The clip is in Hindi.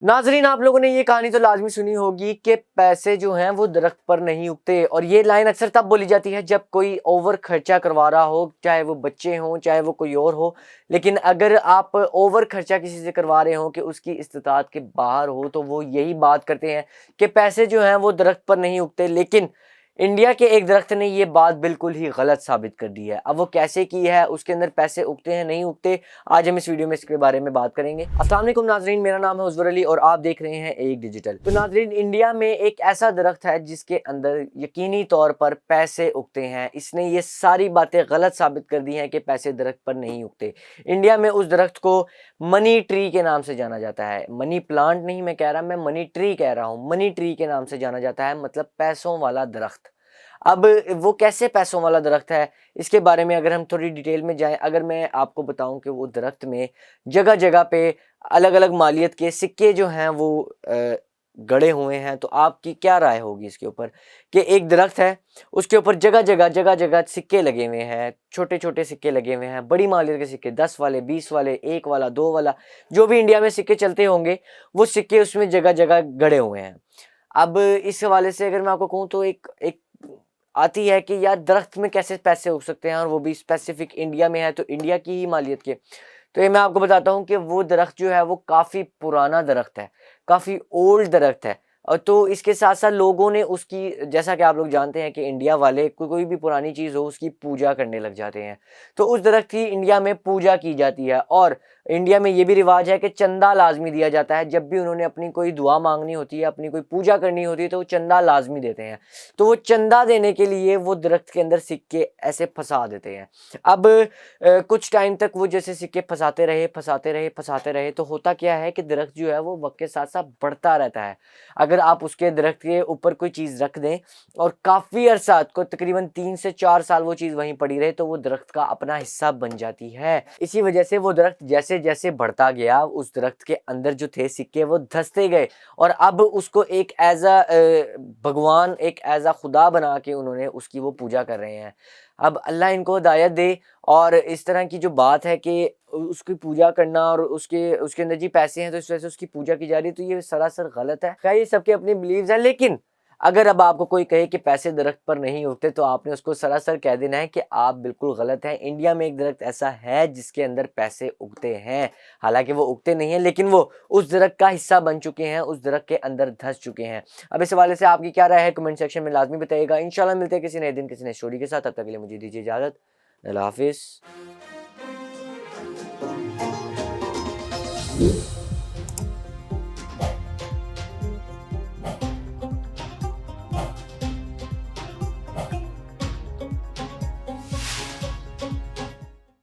नाजरीन, आप लोगों ने ये कहानी तो लाजमी सुनी होगी कि पैसे जो हैं वो दरख्त पर नहीं उगते। और ये लाइन अक्सर तब बोली जाती है जब कोई ओवर खर्चा करवा रहा हो, चाहे वो बच्चे हों चाहे वो कोई और हो। लेकिन अगर आप ओवर खर्चा किसी से करवा रहे हो कि उसकी इस्तिताअत के बाहर हो, तो वो यही बात करते हैं कि पैसे जो हैं वो दरख्त पर नहीं उगते। लेकिन इंडिया के एक दरख्त ने ये बात बिल्कुल ही गलत साबित कर दी है। अब वो कैसे की है, उसके अंदर पैसे उगते हैं नहीं उगते, आज हम इस वीडियो में इसके बारे में बात करेंगे। अस्सलाम वालेकुम नाजरीन, मेरा नाम है उजवर अली और आप देख रहे हैं एक डिजिटल। तो नाजरीन, इंडिया में एक ऐसा दरख्त है जिसके अंदर यकीनी तौर पर पैसे उगते हैं। इसने ये सारी बातें गलत साबित कर दी हैं कि पैसे दरख्त पर नहीं उगते। इंडिया में उस दरख्त को मनी ट्री के नाम से जाना जाता है। मनी प्लांट नहीं मैं कह रहा, मैं मनी ट्री कह रहा हूँ। मनी ट्री के नाम से जाना जाता है, मतलब पैसों वाला दरख्त। अब वो कैसे पैसों वाला दरख्त है, इसके बारे में अगर हम थोड़ी डिटेल में जाएं, अगर मैं आपको बताऊं कि वो दरख्त में जगह जगह पे अलग अलग मालियत के सिक्के जो हैं वो गड़े हुए हैं, तो आपकी क्या राय होगी इसके ऊपर कि एक दरख्त है, उसके ऊपर जगह जगह सिक्के लगे हुए हैं, छोटे छोटे सिक्के लगे हुए हैं, बड़ी मालियत के सिक्के, 10 वाले, 20 वाले, 1 वाला, 2 वाला, जो भी इंडिया में सिक्के चलते होंगे वो सिक्के उसमें जगह जगह गड़े हुए हैं। अब इस हवाले से अगर मैं आपको कहूँ तो एक एक आती है कि यार दरख्त में कैसे पैसे उग सकते हैं, और वो भी स्पेसिफिक इंडिया में है, तो इंडिया की ही मालियत के। तो ये मैं आपको बताता हूँ कि वो दरख्त जो है वो काफ़ी पुराना दरख्त है, काफ़ी ओल्ड दरख्त है। और तो इसके साथ साथ लोगों ने उसकी, जैसा कि आप लोग जानते हैं कि इंडिया वाले कोई भी पुरानी चीज़ हो उसकी पूजा करने लग जाते हैं। तो उस दरख्त की इंडिया में पूजा की जाती है। और इंडिया में ये भी रिवाज है कि चंदा लाजमी दिया जाता है। जब भी उन्होंने अपनी कोई दुआ मांगनी होती है, अपनी कोई पूजा करनी होती है, तो वो चंदा लाजमी देते हैं। तो वो चंदा देने के लिए वो दरख्त के अंदर सिक्के ऐसे फंसा देते हैं। अब कुछ टाइम तक वो जैसे सिक्के फंसाते रहे, तो होता क्या है कि दरख्त जो है वो वक्त के साथ साथ बढ़ता रहता है। अगर आप उसके दरख्त के ऊपर कोई चीज़ रख दें और काफ़ी अरसा को तकरीबन 3 से 4 साल वो चीज़ वहीं पड़ी रहे, तो वो दरख्त का अपना हिस्सा बन जाती है। इसी वजह से वो दरख्त जैसे जैसे बढ़ता गया, उस दरख्त के अंदर जो थे सिक्के वो धंसते गए, और अब उसको एक एज भगवान, एक एज खुदा बना के उन्होंने उसकी वो पूजा कर रहे हैं। अब अल्लाह इनको हिदायत दे। और इस तरह की जो बात है कि उसकी पूजा करना और उसके उसके अंदर जी पैसे हैं तो इस वजह से उसकी पूजा की जा रही है, तो ये सरासर गलत है। खैर, ये सबके अपनी बिलीव्स हैं। लेकिन अगर अब आपको कोई कहे कि पैसे दरख्त पर नहीं उगते, तो आपने उसको सरासर कह देना है कि आप बिल्कुल गलत हैं। इंडिया में एक दरख्त ऐसा है जिसके अंदर पैसे उगते हैं। हालांकि वो उगते नहीं हैं, लेकिन वो उस दरख्त का हिस्सा बन चुके हैं, उस दरख्त के अंदर धंस चुके हैं। अब इस हवाले से आपकी क्या राय है, कमेंट सेक्शन में लाजमी बताइएगा। इंशाल्लाह मिलते हैं किसी नए दिन किसी नई स्टोरी के साथ। तब तक के लिए मुझे दीजिए इजाजत। अल्लाह हाफिज।